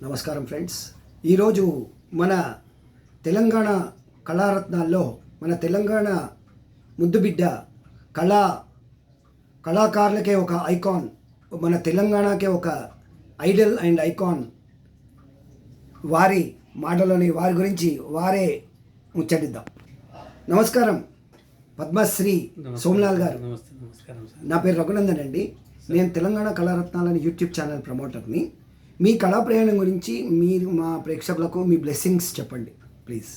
నమస్కారం ఫ్రెండ్స్. ఈరోజు మన తెలంగాణ కళారత్నాల్లో మన తెలంగాణ ముద్దుబిడ్డ కళాకారులకే ఒక ఐకాన్, మన తెలంగాణకే ఒక ఐడల్ అండ్ ఐకాన్, వారి మాటలోని వారి గురించి వారే ముచ్చటిద్దాం. నమస్కారం పద్మశ్రీ సోమలాల్ గారు. నా పేరు రఘునందన్ అండి. నేను తెలంగాణ కళారత్నాలని యూట్యూబ్ ఛానల్ ప్రమోటర్ని. మీ కళా ప్రయాణం గురించి మీరు మా ప్రేక్షకులకు మీ బ్లెస్సింగ్స్ చెప్పండి ప్లీజ్.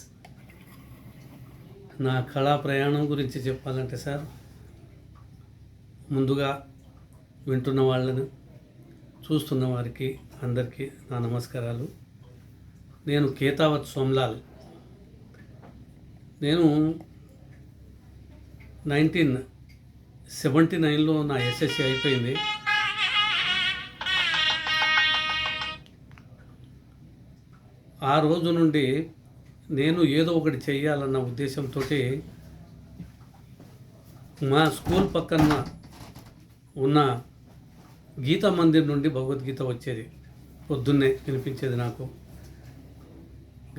నా కళా ప్రయాణం గురించి చెప్పాలంటే సార్, ముందుగా వింటున్న వాళ్ళను, చూస్తున్న వారికి అందరికీ నా నమస్కారాలు. నేను కేతావత్ సోమలాల్. నేను 1979లో నా ఎస్ఎస్సి అయిపోయింది. ఆ రోజు నుండి నేను ఏదో ఒకటి చెయ్యాలన్న ఉద్దేశంతో మా స్కూల్ పక్కన ఉన్న గీతా మందిర్ నుండి భగవద్గీత వచ్చేది, పొద్దున్నే వినిపించేది నాకు.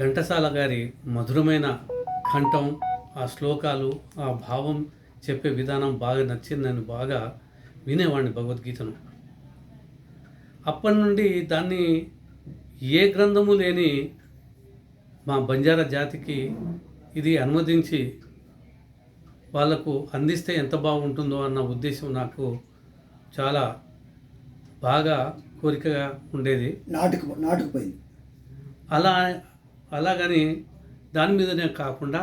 ఘంటసాల గారి మధురమైన కంఠం, ఆ శ్లోకాలు, ఆ భావం చెప్పే విధానం బాగా నచ్చింది. నేను బాగా వినేవాడిని భగవద్గీతను. అప్పటి నుండి దాన్ని ఏ గ్రంథము లేని మా బంజారా జాతికి ఇది అనువదించి వాళ్లకు అందిస్తే ఎంత బాగుంటుందో అన్న ఉద్దేశం నాకు చాలా బాగా కోరికగా ఉండేది. నాటుకుపోయింది. అలాగని దాని మీదనే కాకుండా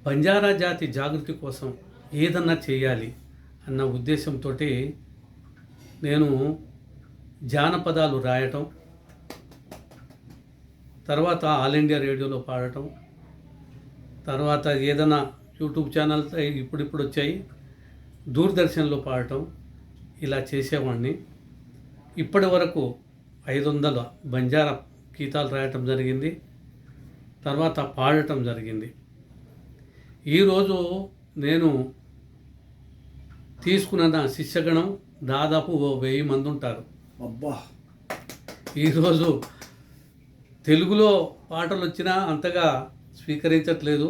బంజారా జాతి జాగృతి కోసం ఏదన్నా చేయాలి అన్న ఉద్దేశంతో నేను జానపదాలు రాయటం, తర్వాత ఆల్ ఇండియా రేడియోలో పాడటం, తర్వాత ఏదైనా యూట్యూబ్ ఛానల్ ఇప్పుడు వచ్చాయి, దూరదర్శన్లో పాడటం, ఇలా చేసేవాడిని. ఇప్పటి వరకు 500 బంజారా గీతాలు రాయటం జరిగింది, తర్వాత పాడటం జరిగింది. ఈరోజు నేను తీసుకున్న శిష్యగణం దాదాపు 1000 మంది ఉంటారు. అబ్బా! ఈరోజు తెలుగులో పాటలు వచ్చినా అంతగా స్వీకరించట్లేదు,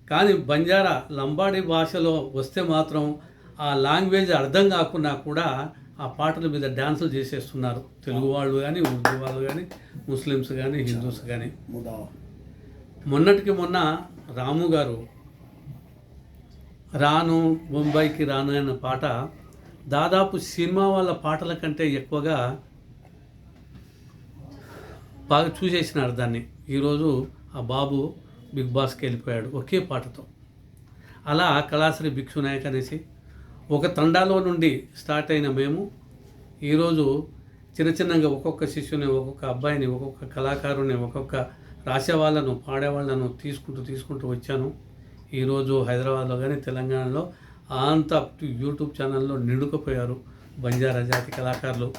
కానీ బంజారా లంబాడీ భాషలో వస్తే మాత్రం ఆ లాంగ్వేజ్ అర్థం కాకున్నా కూడా ఆ పాటల మీద డ్యాన్సులు చేసేస్తున్నారు. తెలుగు వాళ్ళు కానీ, ఉర్దూ వాళ్ళు కానీ, ముస్లిమ్స్ కానీ, హిందూస్ కానీ. మొన్నటికి మొన్న రాము గారు రాను బొంబాయికి రాను అన్న పాట దాదాపు సినిమా వాళ్ళ పాటల కంటే ఎక్కువగా బాగా చూసేసినారు దాన్ని. ఈరోజు ఆ బాబు బిగ్ బాస్కి వెళ్ళిపోయాడు ఒకే పాటతో. అలా కళాశ్రీ భిక్షు నాయక్ అనేసి ఒక తండాలో నుండి స్టార్ట్ అయిన మేము ఈరోజు చిన్నగా ఒక్కొక్క శిష్యుని, ఒక్కొక్క అబ్బాయిని, ఒక్కొక్క కళాకారుని, ఒక్కొక్క రాసేవాళ్ళను, పాడేవాళ్ళను తీసుకుంటూ వచ్చాను. ఈరోజు హైదరాబాద్లో కానీ తెలంగాణలో అంతా యూట్యూబ్ ఛానల్లో నిండుకుపోయారు బంజారా జాతి కళాకారులు.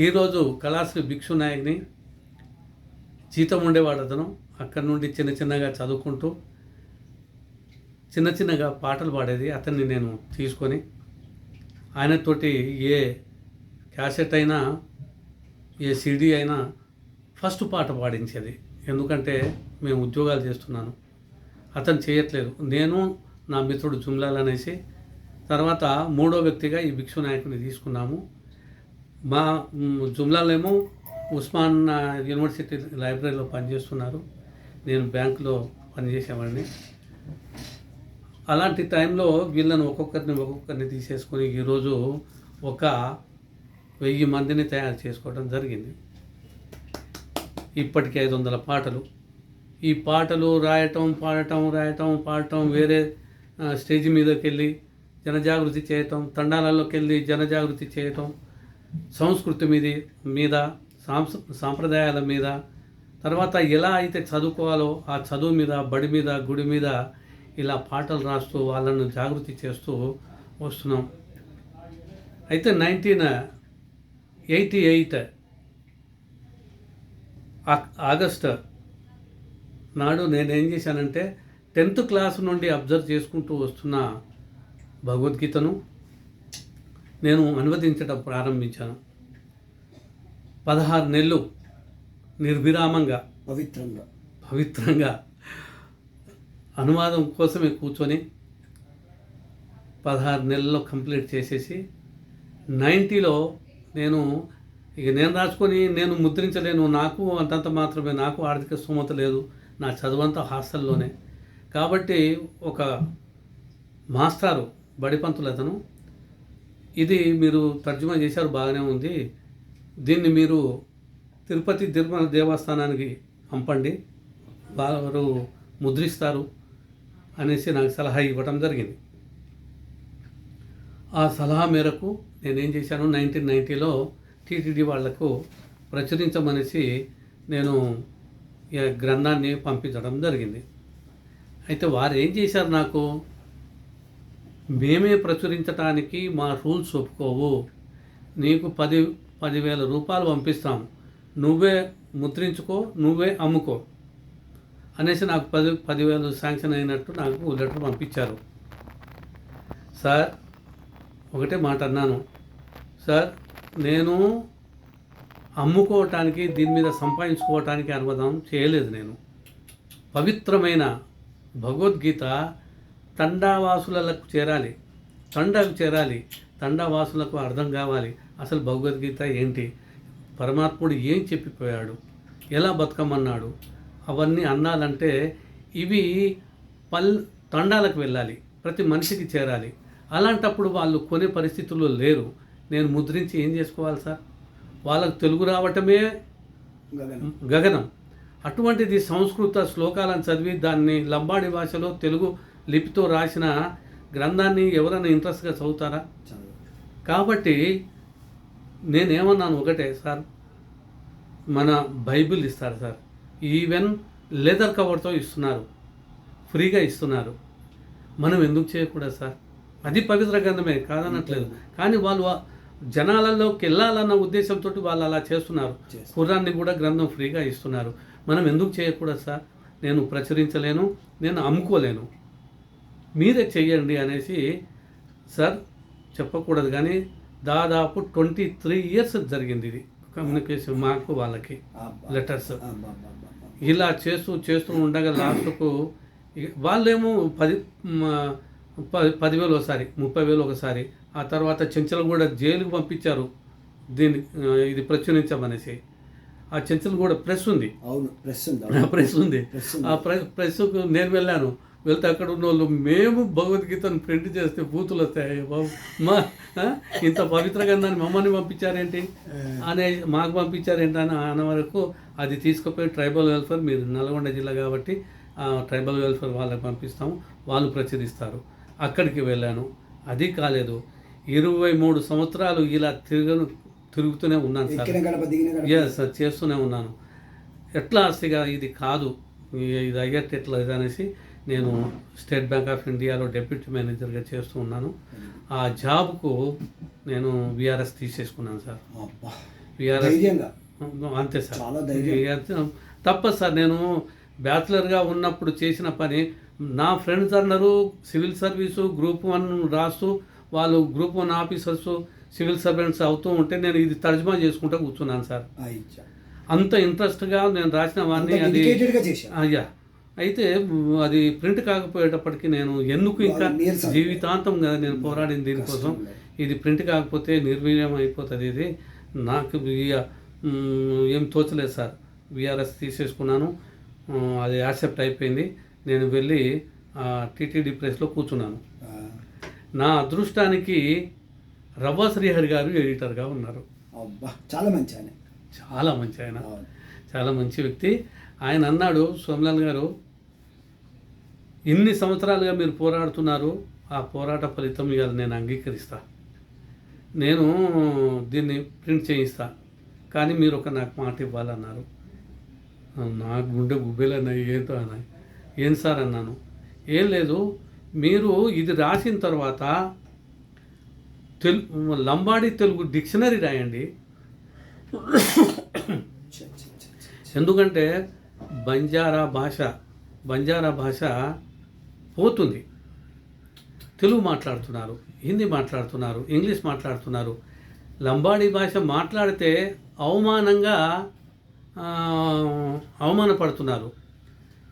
ఈరోజు కళాశ్రీ భిక్షు నాయక్ని జీతం ఉండేవాడు అతను. అక్కడి నుండి చిన్నగా చదువుకుంటూ చిన్నగా పాటలు పాడేది అతన్ని నేను తీసుకొని ఆయనతోటి ఏ క్యాసెట్ అయినా, ఏ సీడీ అయినా ఫస్ట్ పాట పాడించేది. ఎందుకంటే మేము ఉద్యోగాలు చేస్తున్నాను, అతను చేయట్లేదు. నేను నా మిత్రుడు జుమ్లాల్ అనేసి తర్వాత మూడో వ్యక్తిగా ఈ భిక్షు నాయకుని తీసుకున్నాము. మా జుమ్లాల్ ఏమో ఉస్మాన్ యూనివర్సిటీ లైబ్రరీలో పనిచేస్తున్నారు, నేను బ్యాంకులో పనిచేసేవాడిని. అలాంటి టైంలో వీళ్ళను ఒక్కొక్కరిని తీసేసుకొని ఈరోజు ఒక 1000 మందిని తయారు చేసుకోవడం జరిగింది. ఇప్పటికి 500 పాటలు. ఈ పాటలు రాయటం, పాడటం, వేరే స్టేజ్ మీదకి వెళ్ళి జనజాగృతి చేయటం, తండాలలోకి వెళ్ళి జనజాగృతి చేయటం, సంస్కృతి మీద సాంప్రదాయాల మీద, తర్వాత ఎలా అయితే చదువుకోవాలో ఆ చదువు మీద, బడి మీద, గుడి మీద ఇలా పాటలు రాస్తూ వాళ్ళను జాగృతి చేస్తూ వస్తున్నాం. అయితే 1988 ఆగస్టు నాడు నేనేం చేశానంటే 10th క్లాస్ నుండి అబ్జర్వ్ చేసుకుంటూ వస్తున్న భగవద్గీతను నేను అనువదించడం ప్రారంభించాను. 16 నెలలు నిర్విరామంగా పవిత్రంగా అనువాదం కోసమే కూర్చొని 16 నెలల్లో కంప్లీట్ చేసేసి 90లో నేను రాసుకొని నేను ముద్రించలేను, నాకు అంతంత మాత్రమే, నాకు ఆర్థిక స్తోమత లేదు, నా చదువంతా హాస్టల్లోనే. కాబట్టి ఒక మాస్టారు బడిపంతులు అతను, ఇది మీరు తర్జుమా చేశారు బాగానే ఉంది, దీన్ని మీరు తిరుపతి తిరుమల దేవస్థానానికి పంపండి, వారు ముద్రిస్తారు అనేసి నాకు సలహా ఇవ్వటం జరిగింది. ఆ సలహా మేరకు నేనేం చేశాను, 1990లో టీటీడీ వాళ్లకు ప్రచురించమనేసి నేను ఈ గ్రంథాన్ని పంపించడం జరిగింది. అయితే వారు ఏం చేశారు, నాకు మేమే ప్రచురించడానికి మా రూల్స్ ఒప్పుకోవు, నీకు 10,000 రూపాయలు పంపిస్తాం, నువ్వే ముద్రించుకో, నువ్వే అమ్ముకో అనేసి నాకు 10,000 శాంక్షన్ అయినట్టు నాకు లెటర్ పంపించారు. సార్ ఒకటే మాట అన్నాను, సార్ నేను అమ్ముకోవటానికి దీని మీద సంపాదించుకోవటానికి అనువాదం చేయలేదు. నేను పవిత్రమైన భగవద్గీత తండావాసులకు చేరాలి, తండావాసులకు అర్థం కావాలి, అసలు భగవద్గీత ఏంటి, పరమాత్ముడు ఏం చెప్పిపోయాడు, ఎలా బతకమన్నాడు, అవన్నీ అన్నాలంటే ఇవి తండాలకు వెళ్ళాలి, ప్రతి మనిషికి చేరాలి. అలాంటప్పుడు వాళ్ళు కొనే పరిస్థితుల్లో లేరు. నేను ముద్రించి ఏం చేసుకోవాలి సార్, వాళ్ళకు తెలుగు రావటమే గగనం. అటువంటిది సంస్కృత శ్లోకాలను చదివి దాన్ని లంబాడి భాషలో తెలుగు లిపితో రాసిన గ్రంథాన్ని ఎవరైనా ఇంట్రెస్ట్గా చదువుతారా? కాబట్టి నేనేమన్నాను ఒకటే, సార్ మన బైబిల్ ఇస్తారు సార్, ఈవెన్ లెదర్ కవర్తో ఇస్తున్నారు, ఫ్రీగా ఇస్తున్నారు, మనం ఎందుకు చేయకూడదు సార్? అది పవిత్ర గ్రంథమే కాదనట్లేదు, కానీ వాళ్ళు జనాలలోకి వెళ్ళాలన్న ఉద్దేశంతో వాళ్ళు అలా చేస్తున్నారు. ఖురాన్ని కూడా గ్రంథం ఫ్రీగా ఇస్తున్నారు, మనం ఎందుకు చేయకూడదు సార్? నేను ప్రచురించలేను, నేను అమ్ముకోలేను, మీరే చెయ్యండి అనేసి. సార్ చెప్పకూడదు కానీ దాదాపు 23 years జరిగింది ఇది కమ్యూనికేషన్, మాకు వాళ్ళకి లెటర్స్. ఇలా చేస్తూ ఉండగా లాస్ట్కు వాళ్ళేమో 10,000 ఒకసారి, 30,000 ఒకసారి, ఆ తర్వాత చెంచలగూడ జైలుకు పంపించారు దీన్ని ఇది ప్రచురించమనేసి. ఆ చెంచలగూడ ప్రెస్ ఉంది, ప్రెస్ ఉంది. ఆ ప్రెస్కు నేను వెళ్ళాను. వెళ్తే అక్కడ ఉన్న వాళ్ళు, మేము భగవద్గీతను ప్రింట్ చేస్తే బూతులు వస్తాయి బాబు, ఇంత పవిత్ర గ్రంథాన్ని మమ్మల్ని పంపించారేంటి మాకు పంపించారేంటి అని అన్న వరకు అది తీసుకుపోయి ట్రైబల్ వెల్ఫేర్, మీరు నల్గొండ జిల్లా కాబట్టి ట్రైబల్ వెల్ఫేర్ వాళ్ళకి పంపిస్తాము, వాళ్ళు ప్రచురిస్తారు. అక్కడికి వెళ్ళాను, అది కాలేదు. 23 సంవత్సరాలు ఇలా తిరుగుతూనే ఉన్నాను సార్, చేస్తూనే ఉన్నాను. ఎట్లా అసలుగా ఇది కాదు, ఇది అయ్యేట్టు ఎట్లా అనేసి నేను స్టేట్ బ్యాంక్ ఆఫ్ ఇండియాలో డెప్యూటీ మేనేజర్గా చేస్తూ ఉన్నాను. ఆ జాబ్కు నేను విఆర్ఎస్ తీసేసుకున్నాను సార్. విఆర్ఎస్ అంతే సార్, తప్పదు సార్. నేను బ్యాచిలర్గా ఉన్నప్పుడు చేసిన పని, నా ఫ్రెండ్స్ అన్నారు సివిల్ సర్వీసు గ్రూప్ 1 రాస్తూ వాళ్ళు గ్రూప్ 1 ఆఫీసర్స్ సివిల్ సర్వెంట్స్ అవుతూ ఉంటే నేను ఇది తర్జుమా చేసుకుంటూ కూర్చున్నాను సార్. అంత ఇంట్రెస్ట్గా నేను రాసిన వాడిని అది అయ్యా. అయితే అది ప్రింట్ కాకపోయేటప్పటికి నేను ఎందుకు ఇంకా జీవితాంతం కదా నేను పోరాడింది దీనికోసం, ఇది ప్రింట్ కాకపోతే నిర్వీర్యం అయిపోతుంది, ఇది నాకు ఏం తోచలేదు సార్. విఆర్ఎస్ తీసేసుకున్నాను, అది యాక్సెప్ట్ అయిపోయింది. నేను వెళ్ళి టీటీడీ ప్రెస్లో కూర్చున్నాను. నా అదృష్టానికి రవ్వ శ్రీహరి గారు ఎడిటర్గా ఉన్నారు. చాలా మంచి ఆయన, చాలా మంచి వ్యక్తి. ఆయన అన్నాడు, సోమలాల్ గారు ఇన్ని సంవత్సరాలుగా మీరు పోరాడుతున్నారు, ఆ పోరాట ఫలితం ఇవాళ నేను అంగీకరిస్తా, నేను దీన్ని ప్రింట్ చేయిస్తా, కానీ మీరు నాకు మాట ఇవ్వాలన్నారు. నాకు గుండె గుబ్బెలన్నాయి, ఏంటో అన్నాయి. ఏం సార్ అన్నాను. ఏం లేదు, మీరు ఇది రాసిన తర్వాత లంబాడి తెలుగు డిక్షనరీ రాయండి, ఎందుకంటే బంజారా భాష పోతుంది. తెలుగు మాట్లాడుతున్నారు, హిందీ మాట్లాడుతున్నారు, ఇంగ్లీష్ మాట్లాడుతున్నారు. లంబాడీ భాష మాట్లాడితే అవమానంగా ఆ, అవమానపడుతున్నారు.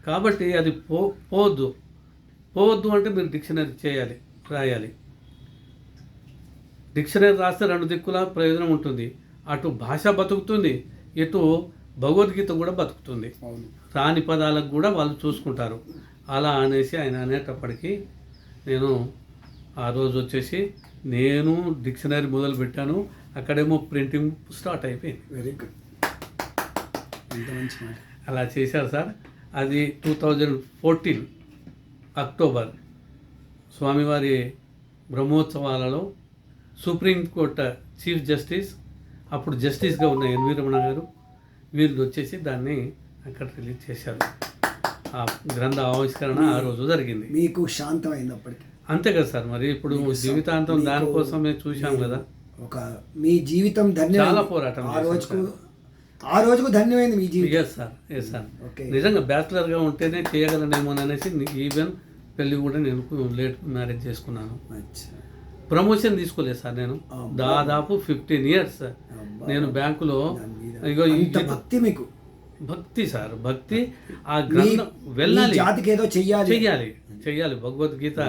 కాబట్టి అది పోవద్దు అంటే మీరు డిక్షనరీ చేయాలి, రాయాలి. డిక్షనరీ రాస్తే రెండు దిక్కుల ప్రయోజనం ఉంటుంది. అటు భాష బతుకుతుంది, ఇటు భగవద్గీత కూడా బతుకుతుంది. రాని పదాలకు కూడా వాళ్ళు చూసుకుంటారు. అలా అనేసి ఆయన అనేటప్పటికీ నేను ఆ రోజు వచ్చేసి నేను డిక్షనరీ మొదలు పెట్టాను. అక్కడేమో ప్రింటింగ్ స్టార్ట్ అయిపోయింది. వెరీ గుడ్, ఎంత మంచి మాట. అలా చేశారు సార్. అది 2014 అక్టోబర్ స్వామివారి బ్రహ్మోత్సవాలలో సుప్రీంకోర్టు చీఫ్ జస్టిస్, అప్పుడు జస్టిస్గా ఉన్న ఎన్వి రమణ గారు, వీళ్ళు వచ్చేసి దాన్ని అక్కడ రిలీజ్ చేశారు. ఆ గ్రంథ ఆవిష్కరణ ఆ రోజు జరిగింది. మీకు శాంతమైనప్పటికీ అంతే కదా సార్. మరి ఇప్పుడు జీవితాంతం దానికోసమే చూశాం కదా. ఒక మీ జీవితం ధన్యమైంది. చాలా పోరాటం ఆ రోజుకు ధన్యమైంది మీ జీవితం. Yes sir. నిజంగా బ్యాచిలర్గా ఉంటేనే చేయగలనేమో అనేసి ఈవెన్ పెళ్ళి కూడా నేను లేట్ మ్యారేజ్ చేసుకున్నాను. ప్రమోషన్ తీసుకోలేదు సార్ నేను. దాదాపు 15 years నేను బ్యాంకులో. ఇగో భక్తి మీకు, భక్తి సార్, భక్తి. ఆ గ్రంథం వెళ్ళాలి, జాతికి ఏదో చెయ్యాలి. భగవద్గీత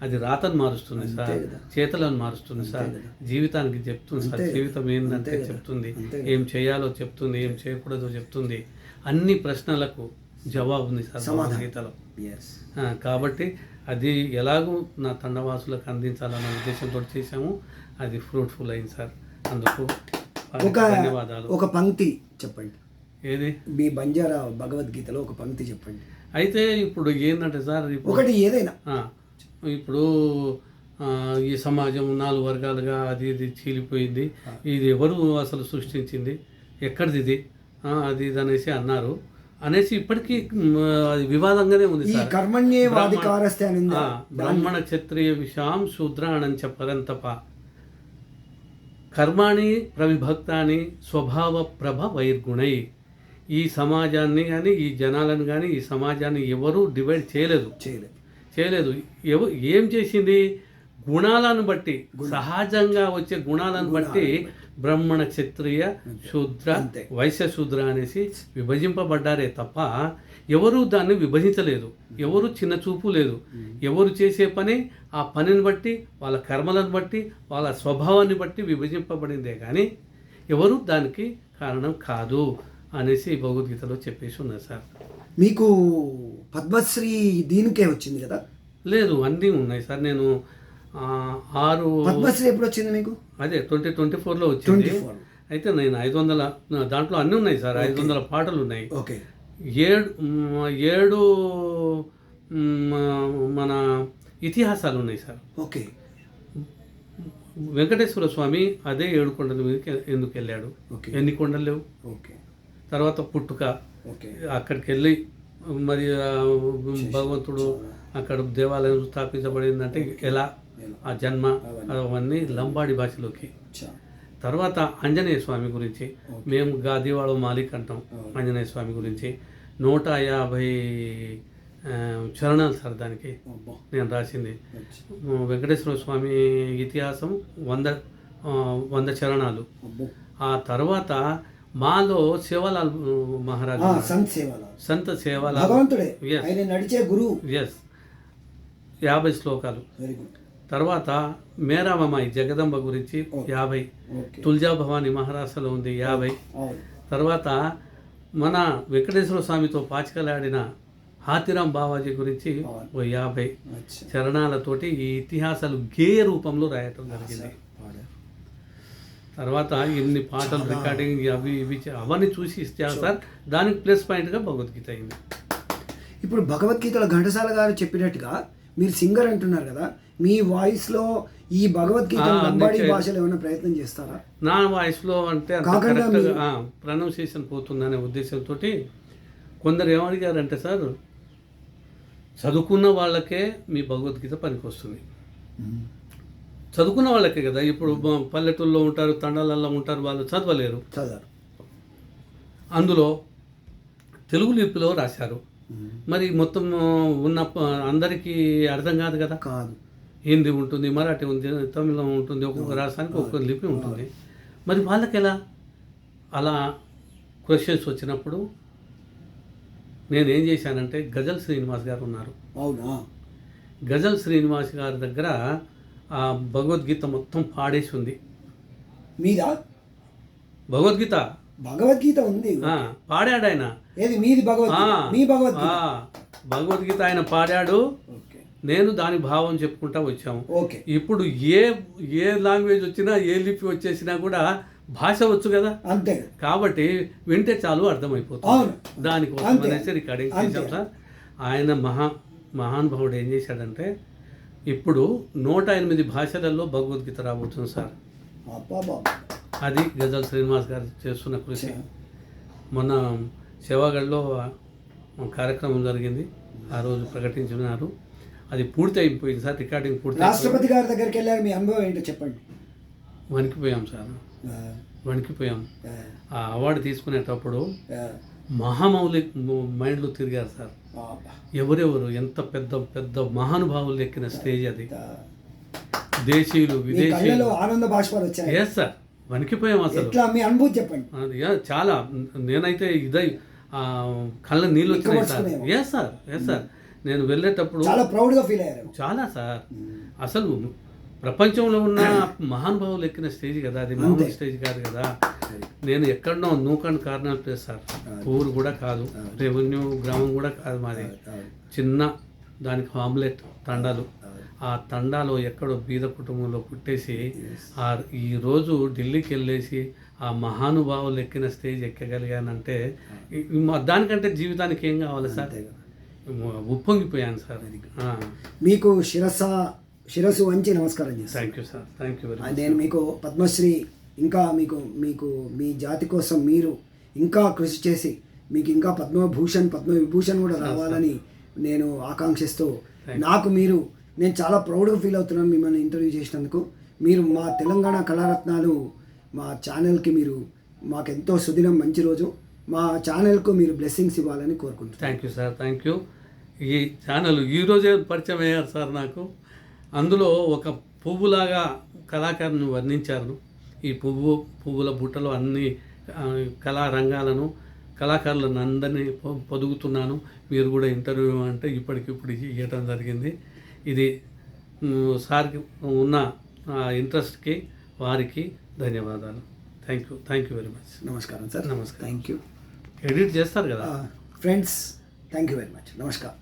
అది రాతను మారుస్తుంది సార్, చేతలను మారుస్తుంది సార్, జీవితానికి చెప్తుంది సార్. జీవితం ఏంటంటే చెప్తుంది, ఏం చేయాలో చెప్తుంది, ఏం చేయకూడదో చెప్తుంది. అన్ని ప్రశ్నలకు జవాబు ఉంది సార్ భగవద్గీతలో. కాబట్టి అది ఎలాగూ నా తండవాసులకు అందించాలన్న ఉద్దేశంతో చేశాము. అది ఫ్రూట్ఫుల్ అయింది సార్. అందుకు ధన్యవాదాలు. ఒక పంక్తి చెప్పండి. ఏది? మీ బంజారా భగవద్గీతలో ఒక పంక్తి చెప్పండి. అయితే ఇప్పుడు ఏంటంటే సార్, ఒకటి ఏదైనా. ఇప్పుడు ఈ సమాజం 4 వర్గాలుగా అది ఇది చీలిపోయింది. ఇది ఎవరు అసలు సృష్టించింది, ఎక్కడిది ఇది, అది ఇది అనేసి అన్నారు. అనేసి ఇప్పటికీ అది వివాదంగానే ఉంది సార్. బ్రాహ్మణ క్షత్రియ విషాం శూద్రాణంచ పరంతప కర్మాణి ప్రవిభక్తాని స్వభావ ప్రభ వైర్గుణై. ఈ సమాజాన్ని కానీ, ఈ జనాలను కానీ, ఈ సమాజాన్ని ఎవరూ డివైడ్ చేయలేదు. ఏం చేసింది? గుణాలను బట్టి, సహజంగా వచ్చే గుణాలను బట్టి బ్రాహ్మణ క్షత్రియ శూద్ర వైశ్య శూద్ర అనేసి విభజింపబడ్డారే తప్ప ఎవరు దాన్ని విభజించలేదు. ఎవరు చిన్న చూపు లేదు. ఎవరు చేసే పని ఆ పనిని బట్టి, వాళ్ళ కర్మలను బట్టి, వాళ్ళ స్వభావాన్ని బట్టి విభజింపబడిందే కానీ ఎవరు దానికి కారణం కాదు అనేసి భగవద్గీతలో చెప్పేసి ఉన్నారు సార్. మీకు పద్మశ్రీ దీనికే వచ్చింది కదా? లేదు, అన్నీ ఉన్నాయి సార్. నేను 6 పద్మశ్రీ ఎప్పుడు వచ్చింది మీకు? అదే 2024లో వచ్చింది. అయితే నేను 500 దాంట్లో అన్నీ ఉన్నాయి సార్. 500 పాటలు ఉన్నాయి. 7 మన ఇతిహాసాలు ఉన్నాయి సార్. ఓకే. వెంకటేశ్వర స్వామి అదే 7 కొండల మీదకి ఎందుకు వెళ్ళాడు? ఎన్ని కొండలు లేవు. తర్వాత పుట్టుక, అక్కడికి వెళ్ళి మరి భగవంతుడు అక్కడ దేవాలయం స్థాపించబడిందంటే ఎలా, ఆ జన్మ, అవన్నీ లంబాడి భాషలోకి. తర్వాత ఆంజనేయ స్వామి గురించి మేము గాదివాడ మాలిక్ అంటాం. ఆంజనేయ స్వామి గురించి 150 చరణాలు సార్ దానికి నేను రాసింది. వెంకటేశ్వర స్వామి ఇతిహాసం 100 చరణాలు. ఆ తర్వాత మాలో సేవాలాల్ మహారాజ్, సంత సేవాలాల్, నడిచే గురువు, 50 శ్లోకాలు. తర్వాత మేరామమ్మాయి జగదంబ గురించి 50. తుల్జా భవాని మహారాష్ట్రలో ఉంది 50. తర్వాత మన వెంకటేశ్వర స్వామితో పాచికలాడిన హాతిరాం బావాజీ గురించి 50 చరణాలతోటి ఈ ఇతిహాసాలు గేయ రూపంలో రాయటం జరిగింది. తర్వాత ఇన్ని పాటలు రికార్డింగ్ అవి ఇవి అవన్నీ చూసి ఇస్తారు సార్. దానికి ప్లస్ పాయింట్గా భగవద్గీత అయింది. ఇప్పుడు భగవద్గీతలో ఘంటసాల గారు చెప్పినట్టుగా మీరు సింగర్ అంటున్నారు కదా, మీ వాయిస్లో ఈ భగవద్గీత లంబాడీ భాషలో ఏమైనా ప్రయత్నం చేస్తారా? నా వాయిస్లో అంటే కరెక్ట్గా ప్రొనౌన్సియేషన్ పోతుందనే ఉద్దేశంతో కొందరు ఏమడిగారంటే సార్, చదువుకున్న వాళ్ళకే మీ భగవద్గీత పనికొస్తుంది. చదువుకున్న వాళ్ళకే కదా. ఇప్పుడు పల్లెటూళ్ళలో ఉంటారు, తండాలలో ఉంటారు, వాళ్ళు చదవలేరు. అందులో తెలుగు లిపిలో రాశారు. మరి మొత్తం ఉన్న అందరికీ అర్థం కాదు కదా. హిందీ ఉంటుంది, మరాఠీ ఉంది, తమిళం ఉంటుంది, ఒక్కొక్క రాష్ట్రానికి ఒక్కొక్క లిపి ఉంటుంది. మరి వాళ్ళకి ఎలా? అలా క్వశ్చన్స్ వచ్చినప్పుడు నేనేం చేశానంటే గజల్ శ్రీనివాస్ గారు ఉన్నారు. అవునా? గజల్ శ్రీనివాస్ గారి దగ్గర ఆ భగవద్గీత మొత్తం పాడేసి ఉంది. మీదా? భగవద్గీత భగవద్గీత ఉంది. పాడాడు ఆయన. ఏది మీది భగవద్గీత? మీ భగవద్గీత? భగవద్గీత ఆయన పాడాడు. ఓకే. నేను దాని భావం చెప్పుకుంటా వచ్చాము. ఓకే. ఇప్పుడు ఏ లాంగ్వేజ్ వచ్చినా ఏ లిపి వచ్చేసినా కూడా భాష వచ్చు కదా, అంతే. కాబట్టి వింటే చాలు అర్థమైపోతుంది. దానికోసం అనేసి రికార్డింగ్ చేశాం సార్. ఆయన మహానుభావుడు ఏం చేశాడంటే ఇప్పుడు 108 భాషలలో భగవద్గీత రాబోతుంది సార్. అది గజల్ శ్రీనివాస్ గారు చేస్తున్న కృషి. మొన్న సేవాగఢ్లో కార్యక్రమం జరిగింది, ఆ రోజు ప్రకటించినారు. అది పూర్తి అయిపోయింది సార్, రికార్డింగ్ పూర్తి. రాష్ట్రపతి గారి దగ్గరికి వెళ్ళారు, మీ అనుభవం ఏంటో చెప్పండి. వణికిపోయాం సార్, వణికిపోయాం. ఆ అవార్డు తీసుకునేటప్పుడు మహామౌలి మైండ్లు తిరిగారు సార్. ఎవరెవరు ఎంత పెద్ద పెద్ద మహానుభావులు ఎక్కిన స్టేజ్ అది. దేశీయులు విదేశీయులు ఆనంద బాష్పాలు వచ్చాయి. ఎస్ సార్, వణికిపోయాం అసలు. మీ అనుభూతి చెప్పండి. చాలా, నేనైతే ఇదై కళ్ళ నీళ్ళు వచ్చినాయి sir. Yes sir, yes sir. నేను వెళ్ళేటప్పుడు చాలా ప్రౌడ్గా ఫీల్ అయ్యారు. చాలా సార్, అసలు ప్రపంచంలో ఉన్న మహానుభావులు ఎక్కిన స్టేజ్ కదా అది, మామూలు స్టేజ్ కాదు కదా. నేను ఎక్కడనో నూకన్ కార్నర్ ప్లేస్ సార్, ఊరు కూడా కాదు, రెవెన్యూ గ్రామం కూడా కాదు మాది, చిన్న దానికి ఆమ్లెట్ తండాలు. ఆ తండాలో ఎక్కడో బీద కుటుంబంలో పుట్టేసి ఈరోజు ఢిల్లీకి వెళ్ళేసి ఆ మహానుభావులు ఎక్కిన స్టేజ్ ఎక్కగలిగానంటే దానికంటే జీవితానికి ఏం కావాలి సార్? ఉప్పొంగిపోయాను సార్. మీకు శిరస్సు వంచి నమస్కారం చేస్తాను. Thank you sir, thank you very much. నేను మీకు పద్మశ్రీ, ఇంకా మీకు మీ జాతి కోసం మీరు ఇంకా కృషి చేసి మీకు ఇంకా పద్మభూషణ్ పద్మవిభూషణ్ కూడా రావాలని నేను ఆకాంక్షిస్తూ, నేను చాలా ప్రౌడ్గా ఫీల్ అవుతున్నాను మిమ్మల్ని ఇంటర్వ్యూ చేసినందుకు. మీరు మా తెలంగాణ కళారత్నాలు మా ఛానల్కి మాకెంతో సుదినం, మంచి రోజు. మా ఛానల్కు మీరు బ్లెస్సింగ్స్ ఇవ్వాలని కోరుకుంటున్నాను. Thank you sir, thank you. ఈ ఛానల్ ఈరోజే పరిచయం అయ్యారు సార్ నాకు. అందులో ఒక పువ్వులాగా కళాకారుని వర్ణించారు. ఈ పువ్వుల బుట్టలో అన్ని కళారంగాలను కళాకారులను అందరినీ పొదుగుతున్నాను. మీరు కూడా ఇంటర్వ్యూ అంటే ఇప్పటికిప్పుడు ఇవ్వటం జరిగింది. ఇది సార్కి ఉన్న ఇంట్రెస్ట్కి వారికి ధన్యవాదాలు. Thank you very much. నమస్కారం సార్. నమస్కారం. Thank you. ఎడిట్ చేస్తారు కదా friends, thank you very much. నమస్కారం.